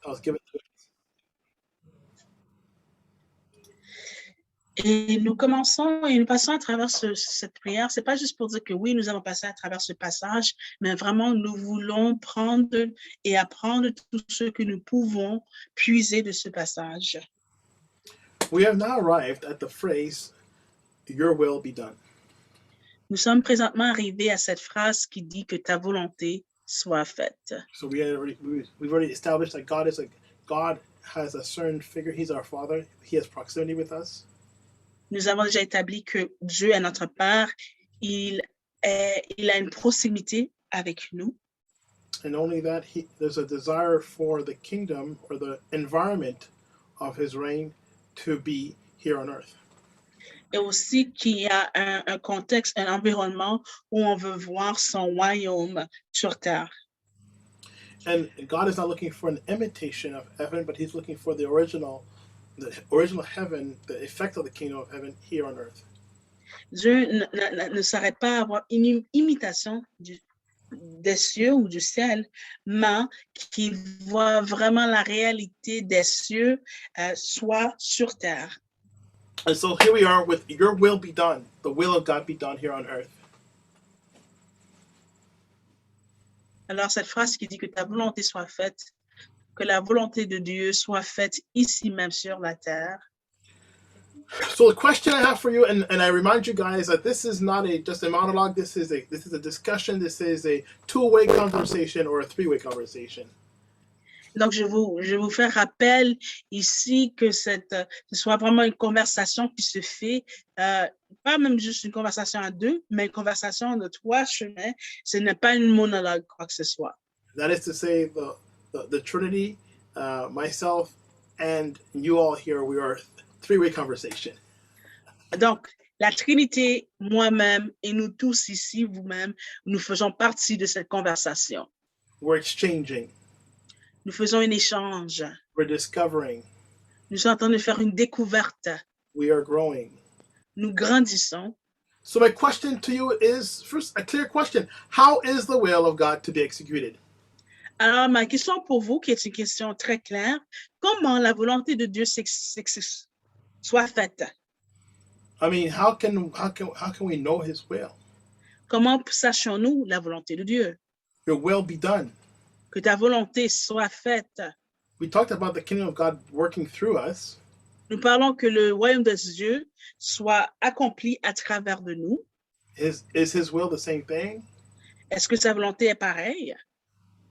I was given to Et nous commençons et nous passons à travers cette prière. C'est pas juste pour dire que oui, nous allons passer à travers ce passage, mais vraiment, nous voulons prendre et apprendre tout ce que nous pouvons puiser de ce passage. We have now arrived at the phrase, your will be done. Nous sommes présentement arrivés à cette phrase qui dit que ta volonté soit faite. So we've already established that God has a certain figure. He's our Father. He has proximity with us. Nous avons déjà établi que Dieu est notre Père. Il a une proximité avec nous. And only that, there's a desire for the kingdom or the environment of his reign to be here on earth. Et aussi qu'il y a un contexte, un environnement où on veut voir son royaume sur terre. And God is not looking for an imitation of heaven, but he's looking for the original heaven, the effect of the kingdom of heaven here on earth. Dieu ne s'arrête pas à avoir une imitation des cieux ou du ciel, mais qui voit vraiment la réalité des cieux soit sur terre. And so here we are with your will be done, the will of God be done here on earth. Alors cette phrase qui dit que ta volonté soit faite, que la volonté de Dieu soit faite ici même sur la terre. So the question I have for you, and I remind you guys that this is not just a monologue. This is a discussion. This is a two-way conversation or a three-way conversation. Donc je vous fais rappel ici que ce soit vraiment une conversation qui se fait, pas même juste une conversation à deux, mais une conversation de trois chemins. Ce n'est pas une monologue quoi que ce soit. That is to say, the Trinity, myself, and you all here, we are three-way conversation. Donc, la Trinité, moi-même, et nous tous ici, vous-même, nous faisons partie de cette conversation. We're exchanging. Nous faisons un échange. We're discovering. Nous sommes en train de faire une découverte. We are growing. Nous grandissons. So my question to you is, first, a clear question. How is the will of God to be executed? Alors, ma question pour vous, qui est une question très claire, comment la volonté de Dieu soit faite? I mean, how can we know his will? Comment sachons-nous la volonté de Dieu? Your will be done. Que ta volonté soit faite. We talked about the kingdom of God working through us. Nous parlons que le royaume de Dieu soit accompli à travers de nous. Is his will the same thing? Est-ce que sa volonté est pareille?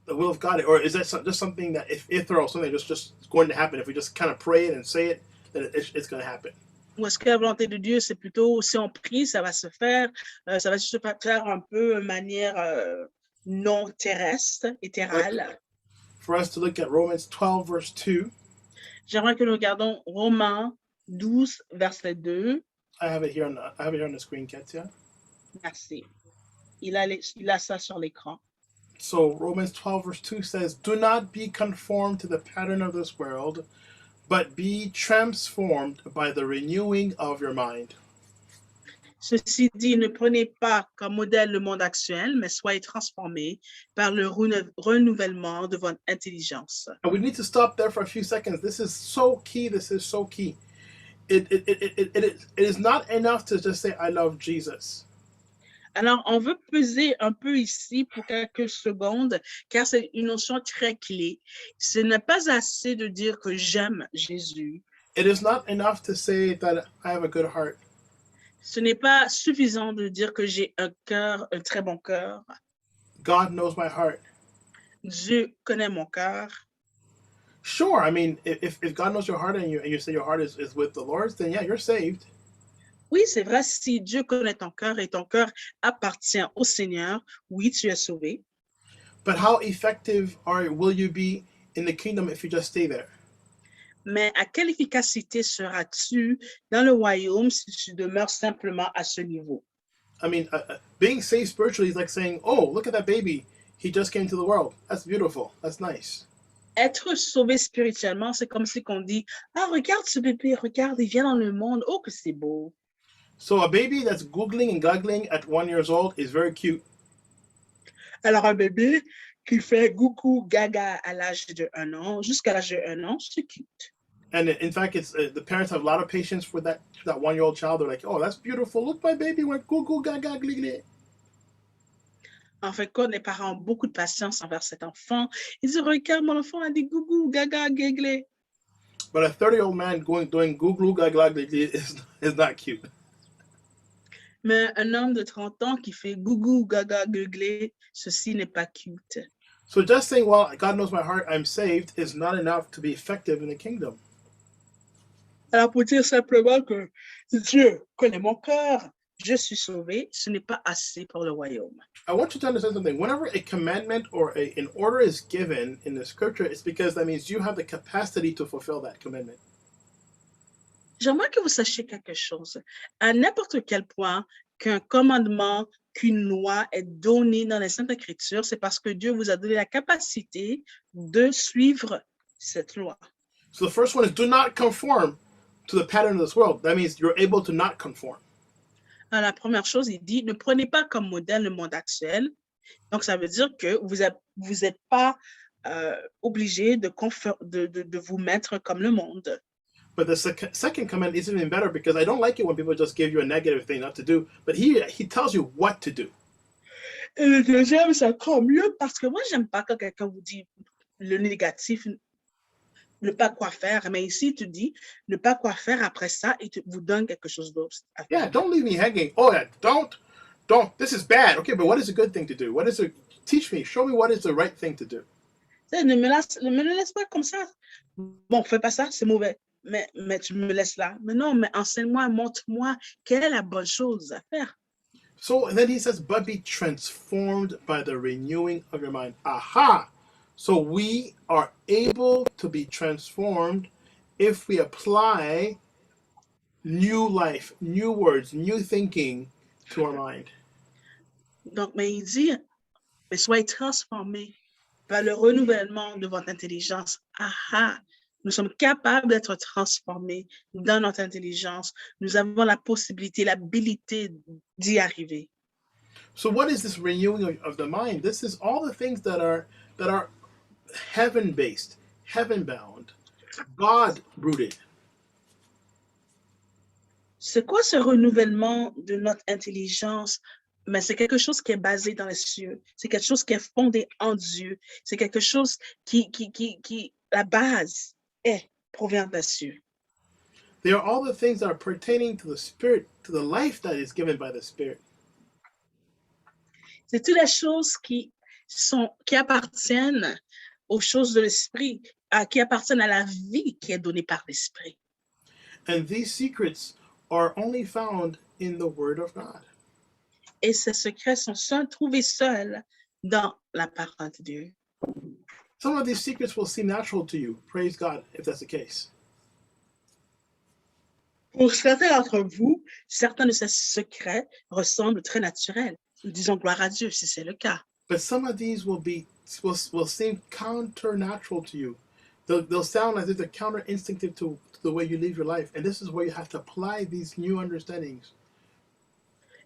The will of God, or is that just something that if or something just going to happen? If we just kind of pray it and say it, then it's going to happen. Ou est-ce que la volonté de Dieu, c'est plutôt, si on prie, ça va se faire, ça va se faire un peu de manière non terrestre, éthérale. For us to look at Romans 12, verse 2. J'aimerais que nous regardons Romains 12, verset 2. I have it here on the screen, Katia. Merci. Il a ça sur l'écran. So Romans 12, verse 2 says, "Do not be conformed to the pattern of this world, but be transformed by the renewing of your mind." Ceci dit, ne prenez pas comme modèle le monde actuel, mais soyez transformés par le renouvellement de votre intelligence. And we need to stop there for a few seconds. This is so key. This is so key. It is not enough to just say, "I love Jesus." Alors, on veut peser un peu ici pour quelques secondes, car c'est une notion très clé. Ce n'est pas assez de dire que j'aime Jésus. It is not enough to say that I have a good heart. Ce n'est pas suffisant de dire que j'ai un très bon cœur. God knows my heart. Dieu connaît mon cœur. Sure, I mean, if God knows your heart and you say your heart is with the Lord's, then yeah, you're saved. Oui, c'est vrai, si Dieu connaît ton cœur et ton cœur appartient au Seigneur, oui, tu es sauvé. But how effective will you be in the kingdom if you just stay there? Mais à quelle efficacité seras-tu dans le royaume si tu demeures simplement à ce niveau? I mean, being saved spiritually is like saying, "Oh, look at that baby. He just came to the world. That's beautiful. That's nice." Être sauvé spirituellement, c'est comme si on dit, ah, regarde ce bébé, regarde, il vient dans le monde, oh, que c'est beau. So a baby that's googling and goggling at 1 year old is very cute. Alors, un bébé qui fait coucou gaga à l'âge de 1 an, jusqu'à l'âge de 1 an, c'est cute. And in fact, it's the parents have a lot of patience for that 1-year-old child. They're like, "Oh, that's beautiful. Look, my baby went goo goo gaga gligli." En fait, quand les parents ont beaucoup de patience envers cet enfant, ils disent, regarde, mon enfant a dit gougou, gaga, guéglé. But a 30-year-old man doing goo goo gaga gligli is not cute. Mais un homme de 30 ans qui fait gougou, gaga, guéglé, ceci n'est pas cute. So just saying, "Well, God knows my heart, I'm saved," is not enough to be effective in the kingdom. Alors, pour dire simplement que Dieu connaît mon cœur, je suis sauvé, ce n'est pas assez pour le royaume. I want you to understand something. Whenever a commandment or an order is given in the scripture, it's because that means you have the capacity to fulfill that commandment. J'aimerais que vous sachiez quelque chose. À n'importe quel point qu'un commandement, qu'une loi est donnée dans les Saintes Écritures, c'est parce que Dieu vous a donné la capacité de suivre cette loi. So the first one is, do not conform to the pattern of this world. That means you're able to not conform. Alors, la première chose, il dit, ne prenez pas comme modèle le monde actuel. Donc, ça veut dire que vous êtes pas obligé de vous mettre comme le monde. But the second command is even better, because I don't like it when people just give you a negative thing not to do, but he tells you what to do. Et le deuxième, c'est encore mieux parce que moi, j'aime pas quand quelqu'un vous dit le négatif, ne pas quoi faire. Mais ici, tu dis ne pas quoi faire après ça et tu vous donne quelque chose d'autre. Yeah, don't leave me hanging. Oh, yeah, don't. This is bad. Okay, but what is a good thing to do? What is a teach me? Show me what is the right thing to do. Ne me laisse pas comme ça. Bon, fais pas ça, c'est mauvais. Mais tu me laisses là. Mais non, mais enseigne-moi, montre-moi quelle est la bonne chose à faire. So, and then he says, but be transformed by the renewing of your mind. Aha! So we are able to be transformed if we apply new life, new words, new thinking to our mind. Donc, mais il dit, mais soyez transformés par le renouvellement de votre intelligence. Aha! Nous sommes capables d'être transformés dans notre intelligence. Nous avons la possibilité, l'habilité d'y arriver. So what is this renewing of the mind? This is all the things that are heaven-based, heaven-bound, God-rooted. C'est quoi ce renouvellement de notre intelligence? Mais c'est quelque chose qui est basé dans les cieux. C'est quelque chose qui est fondé en Dieu. C'est quelque chose qui la base provient des cieux. They are all the things that are pertaining to the Spirit, to the life that is given by the Spirit. C'est toutes les choses qui appartiennent aux choses de l'esprit, qui appartiennent à la vie qui est donnée par l'esprit. And these secrets are only found in the Word of God. Et ces secrets sont trouvés seuls dans la parole de Dieu. Some of these secrets will seem natural to you. Praise God if that's the case. Pour certains d'entre vous, certains de ces secrets ressemblent très naturels. Disons gloire à Dieu si c'est le cas. But some of these will seem counter-natural to you. They'll sound as if they're counter-instinctive to the way you live your life. And this is where you have to apply these new understandings.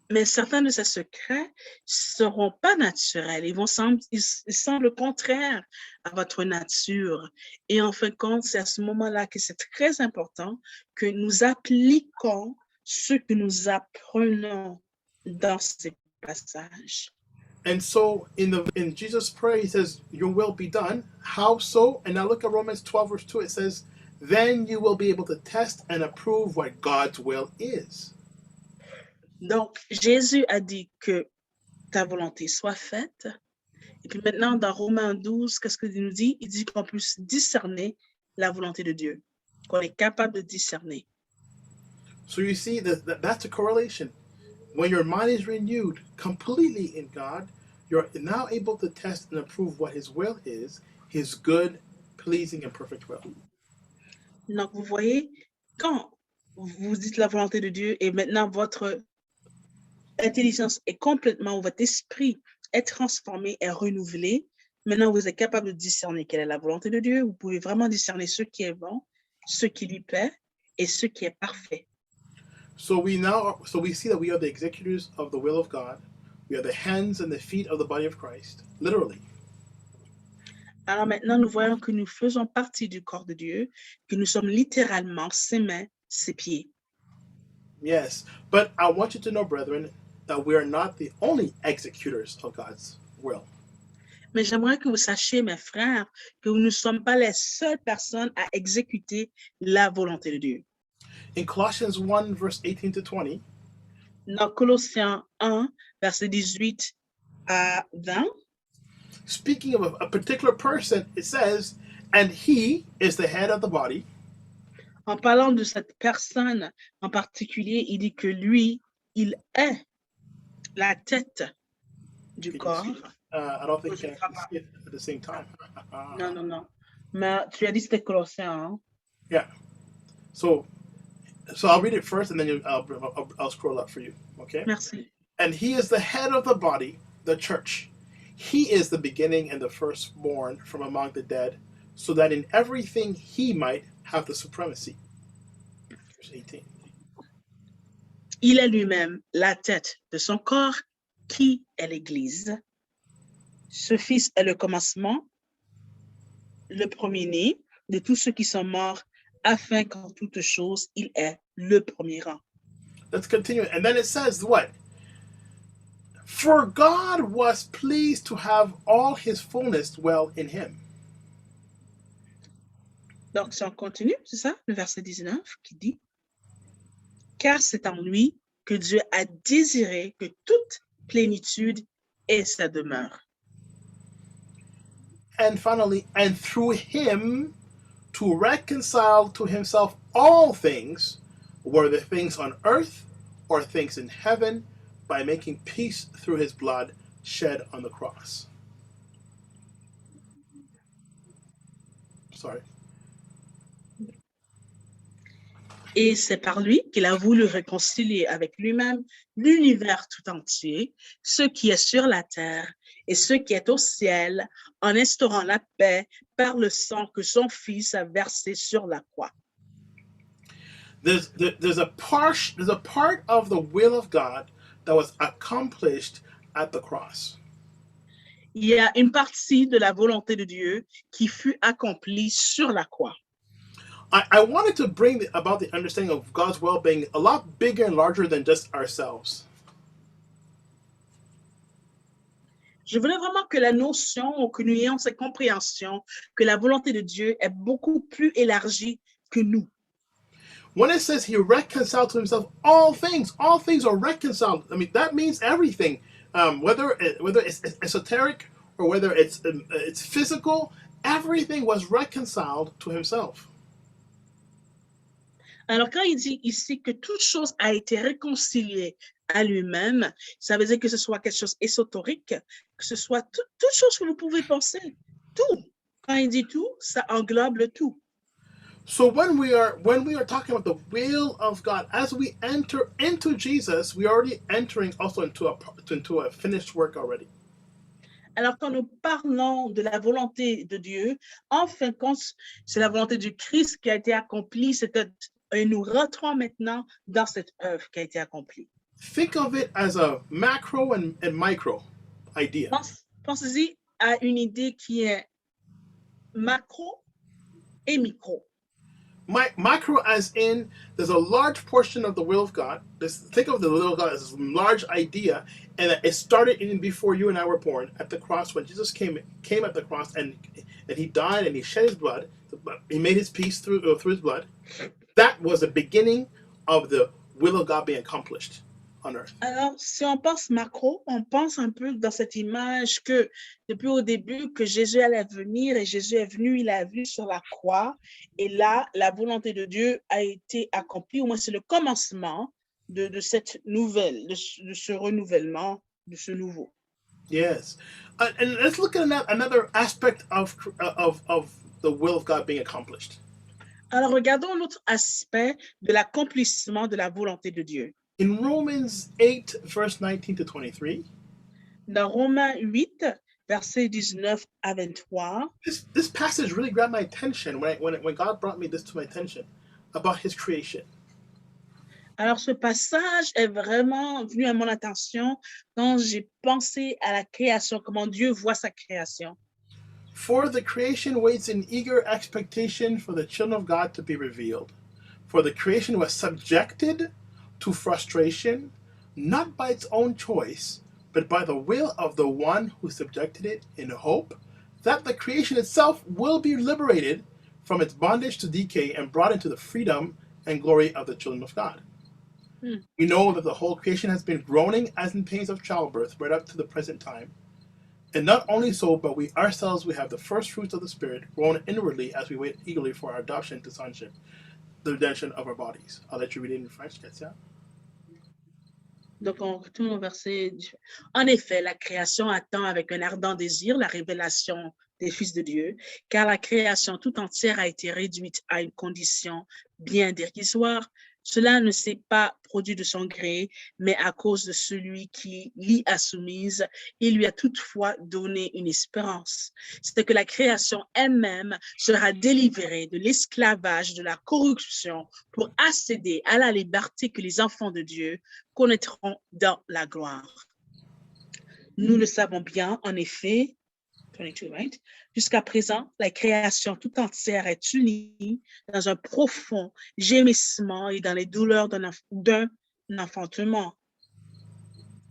Mais certains de ces secrets ne seront pas naturels. Ils semblent contraires à votre nature. Et en fin de compte, c'est à ce moment-là que c'est très important que nous appliquons ce que nous apprenons dans ces passages. And so in Jesus' prayer, he says, your will be done. How so? And now look at Romans 12, verse 2. It says, then you will be able to test and approve what God's will is. Donc, Jésus a dit que ta volonté soit faite. Et puis maintenant, dans Romains 12, qu'est-ce qu'il nous dit? Il dit qu'on puisse discerner la volonté de Dieu, qu'on est capable de discerner. So you see, that's a correlation. When your mind is renewed completely in God, you're now able to test and approve what His will is, His good, pleasing, and perfect will. Donc, vous voyez, quand vous dites la volonté de Dieu et maintenant votre intelligence est complètement, votre esprit est transformé, est renouvelé, maintenant vous êtes capable de discerner quelle est la volonté de Dieu. Vous pouvez vraiment discerner ce qui est bon, ce qui lui plaît et ce qui est parfait. So we see that we are the executors of the will of God. We are the hands and the feet of the body of Christ, literally. Alors maintenant, nous voyons que nous faisons partie du corps de Dieu, que nous sommes littéralement ses mains, ses pieds. Yes, but I want you to know, brethren, that we are not the only executors of God's will. Mais j'aimerais que vous sachiez, mes frères, que nous ne sommes pas les seules personnes à exécuter la volonté de Dieu. In Colossians 1, verse 18 to 20, Dans Colossiens 1, verset 18 à 20, speaking of a particular person, it says, and he is the head of the body, en parlant de cette personne en particulier, il dit que lui, il est la tête du Can you corps. see? I don't think Je you crois can pas. see it at the same time. Non, non, non. Mais tu as dit que c'était Colossiens, hein? Yeah. So I'll read it first, and then I'll scroll up for you. Okay. Merci. And he is the head of the body, the church. He is the beginning and the firstborn from among the dead, so that in everything he might have the supremacy. Verse 18. Il est lui-même la tête de son corps, qui est l'Église. Ce Fils est le commencement, le premier-né de tous ceux qui sont morts, afin qu'en toutes choses, il est le premier rang. Let's continue. And then it says what? For God was pleased to have all his fullness dwell in him. Donc, si on continue, c'est ça, le verset 19 qui dit, car c'est en lui que Dieu a désiré que toute plénitude ait sa demeure. And finally, and through him to reconcile to himself all things, whether things on earth or things in heaven, by making peace through his blood shed on the cross. Sorry. Et c'est par lui qu'il a voulu réconcilier avec lui-même l'univers tout entier, ce qui est sur la terre et ce qui est au ciel, en instaurant la paix par le sang que son Fils a versé sur la croix. There's a part of the will of God that was accomplished at the cross. Il y a une partie de la volonté de Dieu qui fut accomplie sur la croix. I wanted to bring about the understanding of God's will being a lot bigger and larger than just ourselves. Je voulais vraiment que la notion, que nous ayons cette compréhension que la volonté de Dieu est beaucoup plus élargie que nous. When it says he reconciled to himself all things are reconciled. I mean, that means everything. Whether it's esoteric or whether it's physical, everything was reconciled to himself. Alors, quand il dit ici que toute chose a été réconciliée à lui-même, ça veut dire que ce soit quelque chose ésotérique, que ce soit toute chose que vous pouvez penser, tout. Quand il dit tout, ça englobe le tout. So when we are talking about the will of God, as we enter into Jesus, we are already entering also into a finished work already. Alors, quand nous parlons de la volonté de Dieu, en fin de compte, c'est la volonté du Christ qui a été accomplie, et nous rentrons maintenant dans cette œuvre qui a été accomplie. Think of it as a macro and micro idea. Pensez-y à une idée qui est macro et micro. Micro as in, there's a large portion of the will of God. Think of the will of God as a large idea, and it started even before you and I were born at the cross, when Jesus came at the cross, and he died and he shed his blood. He made his peace through his blood. That was the beginning of the will of God being accomplished on earth. Alors, si on pense macro, on pense un peu dans cette image que depuis au début que Jésus allait venir et Jésus est venu, il a vu sur la croix et là, la volonté de Dieu a été accomplie, au moins c'est le commencement de cette nouvelle, de ce renouvellement, de ce nouveau. Yes. And let's look at another aspect of the will of God being accomplished. Alors, regardons l'autre aspect de l'accomplissement de la volonté de Dieu. In Romans 8, verse 19 to 23, dans Romains 8, versets 19 à 23, this passage really grabbed my attention when God brought this to my attention about his creation. Alors, ce passage est vraiment venu à mon attention quand j'ai pensé à la création, comment Dieu voit sa création. For the creation waits in eager expectation for the children of God to be revealed. For the creation was subjected to frustration, not by its own choice, but by the will of the one who subjected it, in hope that the creation itself will be liberated from its bondage to decay and brought into the freedom and glory of the children of God. We know that the whole creation has been groaning as in pains of childbirth right up to the present time. And not only so, but we ourselves, we have the first fruits of the Spirit grown inwardly as we wait eagerly for our adoption to sonship, the redemption of our bodies. I'll let you read it in French, Katia. Donc, on retourne au verset. En effet, la création attend avec un ardent désir la révélation des fils de Dieu, car la création tout entière a été réduite à une condition bien dérisoire. Cela ne s'est pas produit de son gré, mais à cause de celui qui l'y a soumise. Il lui a toutefois donné une espérance. C'est que la création elle-même sera délivrée de l'esclavage, de la corruption, pour accéder à la liberté que les enfants de Dieu connaîtront dans la gloire. Nous le savons bien, en effet, 22, right? Jusqu'à présent, la création tout entière est unie dans un profond gémissement et dans les douleurs d'un enfantement.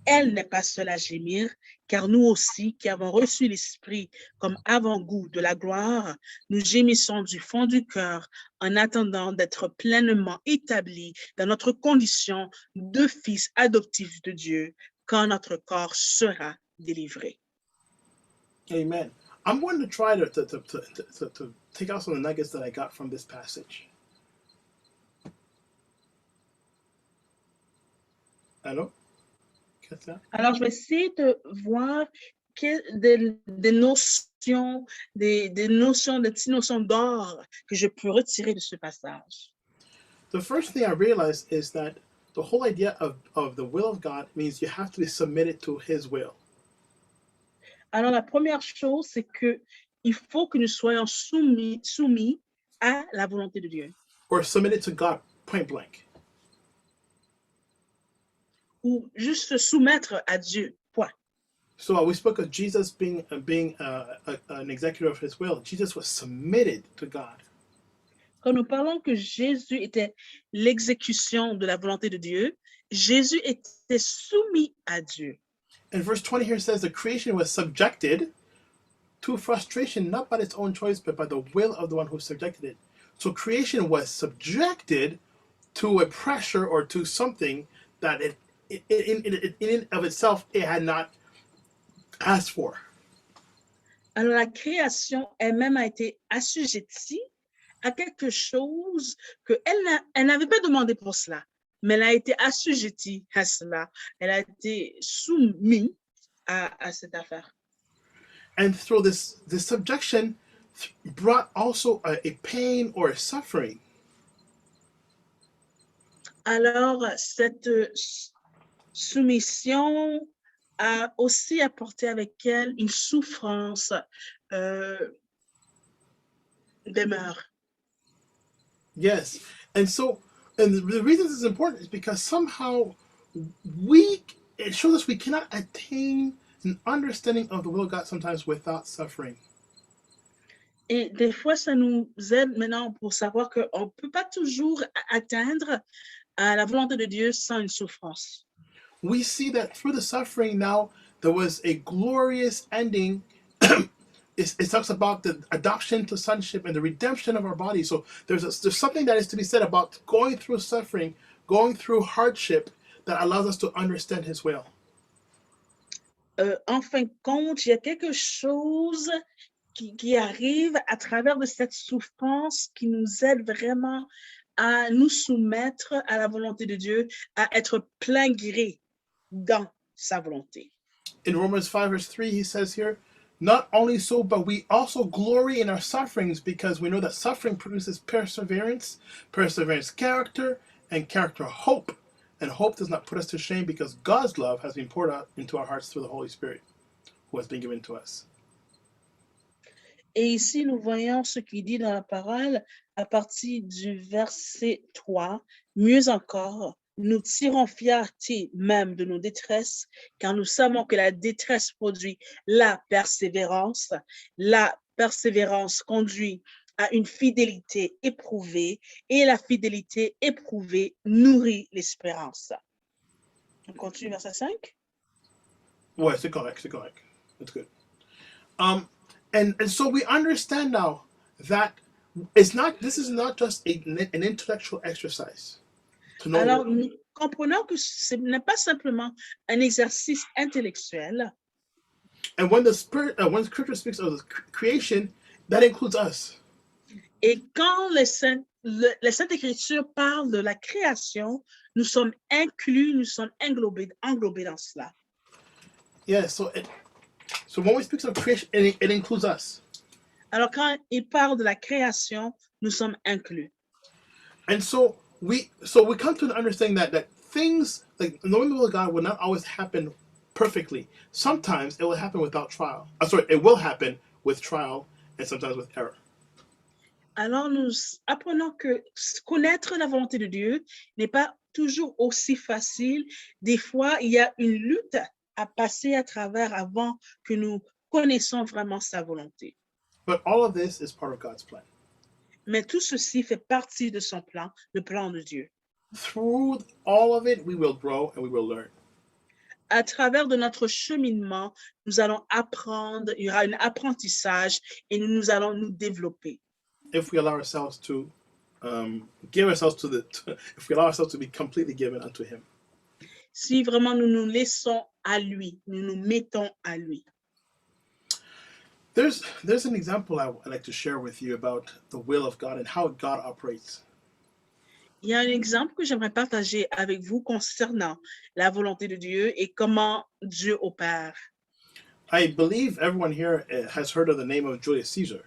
Elle n'est pas seule à gémir, car nous aussi, qui avons reçu l'Esprit comme avant-goût de la gloire, nous gémissons du fond du cœur en attendant d'être pleinement établis dans notre condition de fils adoptifs de Dieu, quand notre corps sera délivré. Amen. I'm going to try to take out some of the nuggets that I got from this passage. Allô? Alors, je vais essayer de voir des notions, des petites notions d'or que je peux retirer de ce passage. The first thing I realized is that the whole idea of the will of God means you have to be submitted to His will. Alors, la première chose, c'est que il faut que nous soyons soumis à la volonté de Dieu. Or submitted to God, point blank. Ou juste se soumettre à Dieu, point. So we spoke of Jesus being an executor of His will. Jesus was submitted to God. Quand nous parlons que Jésus était l'exécution de la volonté de Dieu, Jésus était soumis à Dieu. And verse 20 here says the creation was subjected to frustration, not by its own choice, but by the will of the one who subjected it. So creation was subjected to a pressure or to something that in and of itself it had not asked for. Alors la création elle-même a été assujettie à quelque chose qu'elle n'avait pas demandé pour cela, mais elle a été assujettie à cela. Elle a été soumise à cette affaire. And through this subjection brought also a pain or a suffering. Alors, cette soumission a aussi apporté avec elle une souffrance demeure. Yes. And the reason this is important is because somehow it shows us we cannot attain an understanding of the will of God sometimes without suffering. Et des fois, ça nous aide maintenant pour savoir qu'on ne peut pas toujours atteindre la volonté de Dieu sans une souffrance. We see that through the suffering now, there was a glorious ending. It talks about the adoption to sonship and the redemption of our body. So there's something that is to be said about going through suffering, going through hardship that allows us to understand His will. En fin de compte, il y a quelque chose qui arrive à travers de cette souffrance qui nous aide vraiment à nous soumettre à la volonté de Dieu, à être plein gré dans sa volonté. In Romans 5 verse 3, he says here, not only so, but we also glory in our sufferings because we know that suffering produces perseverance, perseverance character, and character hope. And hope does not put us to shame because God's love has been poured out into our hearts through the Holy Spirit who has been given to us. Et ici, nous voyons ce qu'il dit dans la parole à partir du verset 3. Mieux encore, nous tirons fierté même de nos détresses, car nous savons que la détresse produit la persévérance persévérance conduit à une fidélité éprouvée et la fidélité éprouvée nourrit l'espérance. On continue verset 5. Ouais, c'est correct, c'est correct. That's good. Um, and so we understand now that this is not just an intellectual exercise to know. Alors, nous comprenons que ce n'est pas simplement un exercice intellectuel. And when when Scripture speaks of the creation, that includes us. Et quand les Saintes Écritures parlent de la création, nous sommes inclus, nous sommes englobés dans cela. Yeah, so when we speak of creation, it includes us. Alors, quand il parle de la création, nous sommes inclus. And so we come to an understanding that things like knowing the will of God will not always happen perfectly. Sometimes it will happen without trial. It will happen with trial and sometimes with error. Alors, nous apprenons que connaître la volonté de Dieu n'est pas toujours aussi facile. Des fois, il y a une lutte à passer à travers avant que nous connaissons vraiment sa volonté. But all of this is part of God's plan. Mais tout ceci fait partie de son plan, le plan de Dieu. Through all of it, we will grow and we will learn. À travers de notre cheminement, nous allons apprendre, il y aura un apprentissage et nous allons nous développer. If we allow ourselves to give ourselves if we allow ourselves to be completely given unto Him. Si vraiment nous nous laissons à lui, nous nous mettons à lui. There's an example I'd like to share with you about the will of God and how God operates. Il y a un exemple que j'aimerais partager avec vous concernant la volonté de Dieu et comment Dieu opère. I believe everyone here has heard of the name of Julius Caesar.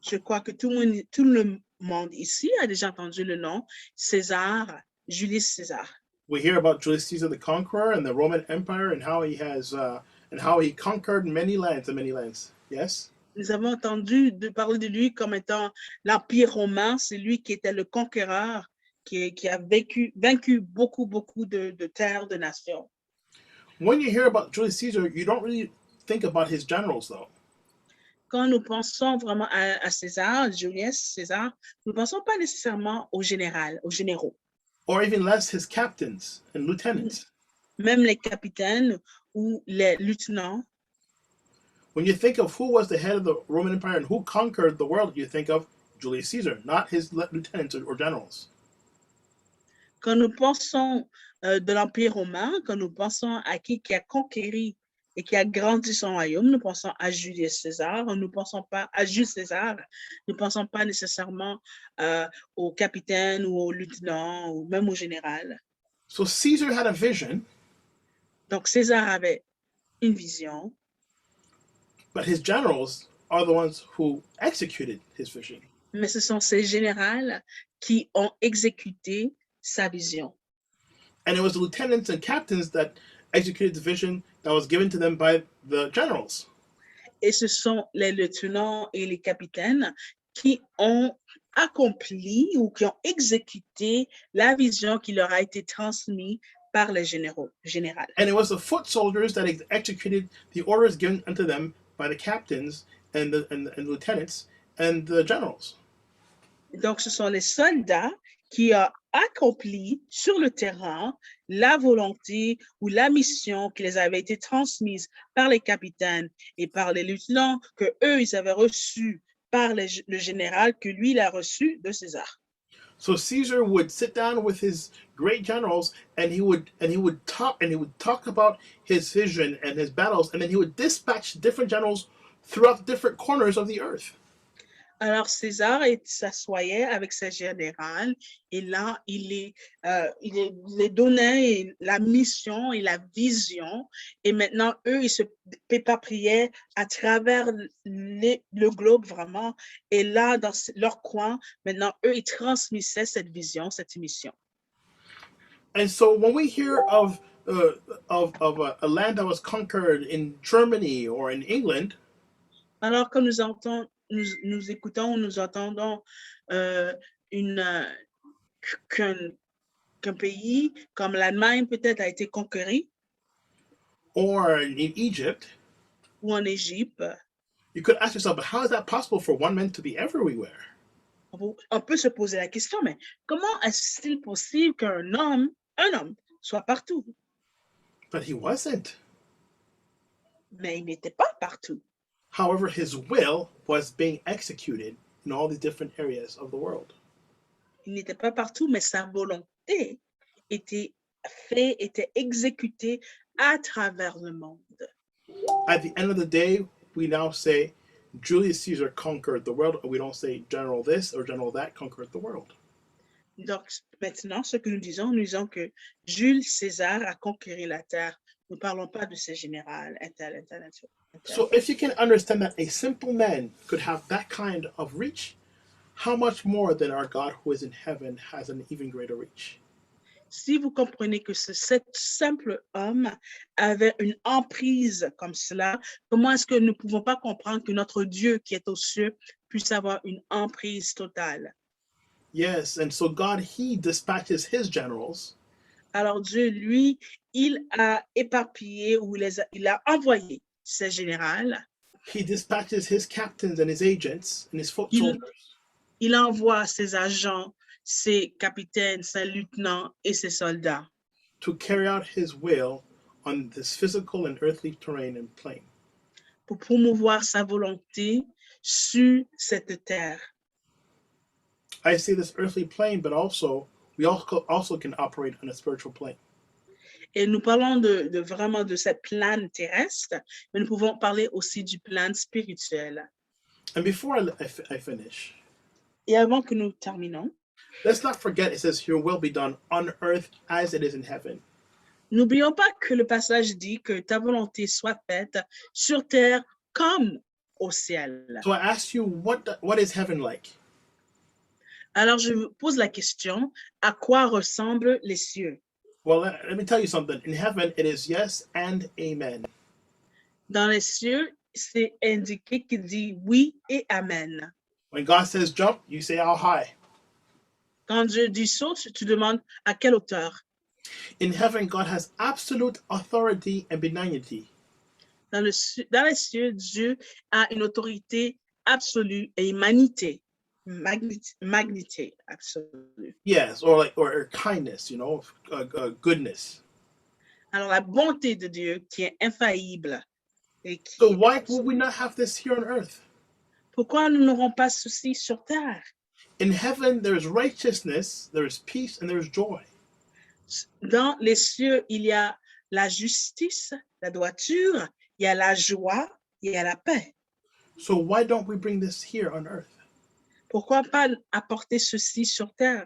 Je crois que tout le monde ici a déjà entendu le nom César, Julius César. We hear about Julius Caesar the Conqueror and the Roman Empire and how he conquered many lands and many lands. Yes? Nous avons entendu parler de lui comme étant l'Empire romain. C'est lui qui était le conquéreur, qui a vaincu beaucoup de terres, de nations. When you hear about Julius Caesar, you don't really think about his generals, though. Quand nous pensons vraiment à César, Julius César, nous ne pensons pas nécessairement aux généraux. Or even less his captains and lieutenants. Même les capitaines ou les lieutenants. When you think of who was the head of the Roman Empire and who conquered the world, you think of Julius Caesar, not his lieutenants or generals. Quand nous pensons de l'Empire romain, quand nous pensons à qui a conquéri et qui a grandi son royaume, nous pensons à Julius César, nous ne pensons pas à Jules César, nous ne pensons pas nécessairement au capitaine ou au lieutenant ou même au général. So Caesar had a vision. Donc César avait une vision. But his generals are the ones who executed his vision. Mais ce sont ces généraux qui ont exécuté sa vision. And it was the lieutenants and captains that executed the vision that was given to them by the generals. Et ce sont les lieutenants et les capitaines qui ont accompli ou qui ont exécuté la vision qui leur a été transmise par les généraux. And it was the foot soldiers that executed the orders given unto them by the captains and the lieutenants and the generals. Donc, ce sont les soldats qui ont accompli sur le terrain la volonté ou la mission qui les avait été transmise par les capitaines et par les lieutenants que eux ils avaient reçu par le général que lui il a reçu de César. So Caesar would sit down with his great generals and he would talk about his vision and his battles, and then he would dispatch different generals throughout different corners of the earth. Alors César s'assoyait avec ses généraux et là il les donnait la mission et la vision, et maintenant eux ils se éparpillaient à travers le globe vraiment, et là dans leur coin maintenant eux ils transmettaient cette vision, cette mission. And so when we hear of a land that was conquered in Germany or in England, alors quand nous entendons nous entendons qu'un pays comme l'Allemagne peut-être a été conquéri, or in Egypt, ou en Égypte, You could ask yourself, but how is that possible for one man to be everywhere? On peut se poser la question, mais comment est-il possible qu'un homme, soit partout? But he wasn't. Mais il n'était pas partout. However, his will was being executed in all these different areas of the world. Il n'était pas partout, mais sa volonté était exécutée à travers le monde. At the end of the day, we now say Julius Caesar conquered the world, and we don't say General this or General that conquered the world. Donc, maintenant, ce que nous disons que Jules César a conquéri la terre. Nous ne parlons pas de ces générales, intel. So if you can understand that a simple man could have that kind of reach, how much more than our God who is in heaven has an even greater reach? Si vous comprenez que cet simple homme avait une emprise comme cela, comment est-ce que nous ne pouvons pas comprendre que notre Dieu qui est aux cieux puisse avoir une emprise totale? Yes, and so God, he dispatches his generals. Alors Dieu, lui, il a éparpillé ou il a envoyé ses généraux. He dispatches his captains and his agents and his foot soldiers. Il envoie ses agents, ses capitaines, ses lieutenants et ses soldats to carry out his will on this physical and earthly terrain and plain. pour promouvoir sa volonté sur cette terre. I say this earthly plane, but also we also can operate on a spiritual plane. Et nous parlons vraiment de cette plane terrestre, mais nous pouvons parler aussi du plan spirituel. And before I finish, Et avant que nous terminons, let's not forget it says, your will be done on earth as it is in heaven. n'oublions pas que le passage dit que ta volonté soit faite sur terre comme au ciel. So I ask you, what is heaven like? Alors je vous pose la question, à quoi ressemblent les cieux? Well, let me tell you something. In heaven, it is yes and amen. Dans les cieux, c'est indiqué qu'il dit oui et amen. When God says jump, you say how high. Quand Dieu dit saute, tu demandes à quelle hauteur. In heaven, God has absolute authority and benignity. Dans les cieux, Dieu a une autorité absolue et humanité, magnité absolue. Yes, or kindness, goodness. Alors la bonté de Dieu qui est infaillible. Et qui So why would we not have this here on earth? Pourquoi nous n'aurons pas ceci sur terre? In heaven, there is righteousness, there is peace, and there is joy. Dans les cieux, il y a la justice, la droiture, il y a la joie, il y a la paix. So why don't we bring this here on earth? Pourquoi pas apporter ceci sur terre?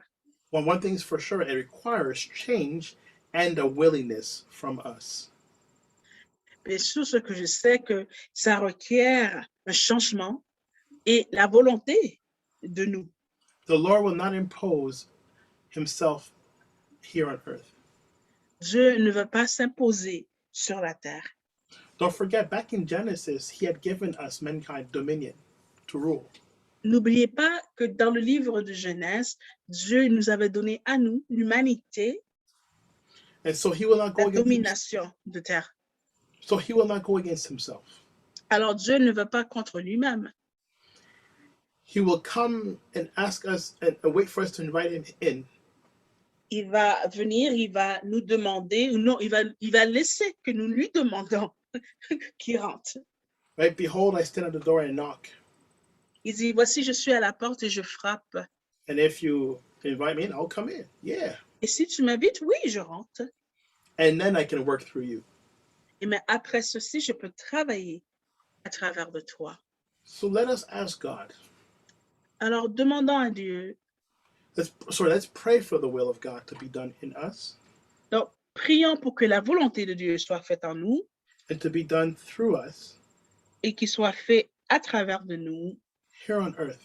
Well, one thing is for sure, it requires change and a willingness from us. Bien sûr, ce que je sais que ça requiert un changement et la volonté de nous. The Lord will not impose himself here on earth. Dieu ne veut pas s'imposer sur la terre. Don't forget, back in Genesis, he had given us mankind dominion to rule. N'oubliez pas que dans le livre de Genèse, Dieu nous avait donné à nous l'humanité, And so he will not go la against domination de terre. So he will not go against himself. Alors Dieu ne va pas contre lui-même. He will come and ask us and wait for us to invite him in. Il va venir, il va nous demander, ou non, il va laisser que nous lui demandons qu'il rentre. Right? Behold, I stand at the door and knock. Il dit, voici, je suis à la porte et je frappe. And if you invite me in, I'll come in. Yeah. Et si tu m'invites, oui, je rentre. And then I can work through you. Et mais après ceci, je peux travailler à travers de toi. So let us ask God. Alors, demandons à Dieu. Let's pray for the will of God to be done in us. Donc, prions pour que la volonté de Dieu soit faite en nous. And to be done through us. Et qu'il soit fait à travers de nous. Here on earth.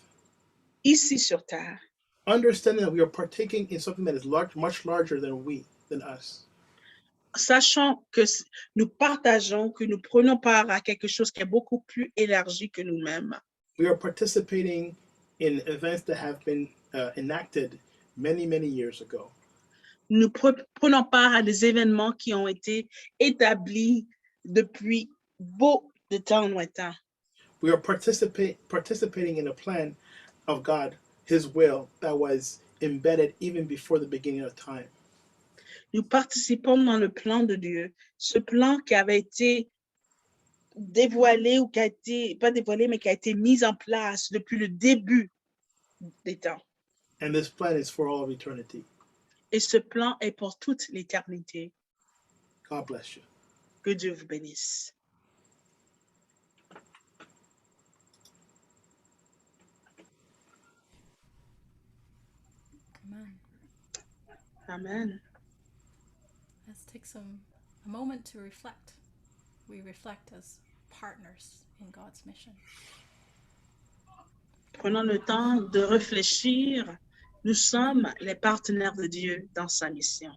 Ici sur terre. Understanding that we are partaking in something that is much larger than us. Sachant que nous partageons, que nous prenons part à quelque chose qui est beaucoup plus élargi que nous-mêmes. We are participating in events that have been enacted many, many years ago. Nous prenons part à des événements qui ont été établis depuis beaucoup de temps lointain. We are participating in a plan of God, His will, that was embedded even before the beginning of time. Nous participons dans le plan de Dieu, ce plan qui avait été dévoilé ou qui a été, pas dévoilé, mais qui a été mis en place depuis le début des temps. And this plan is for all of eternity. Et ce plan est pour toute l'éternité. God bless you. Que Dieu vous bénisse. Amen. Amen. Let's take a moment to reflect. We reflect as partners in God's mission. Prenons le temps de réfléchir. Nous sommes les partenaires de Dieu dans sa mission.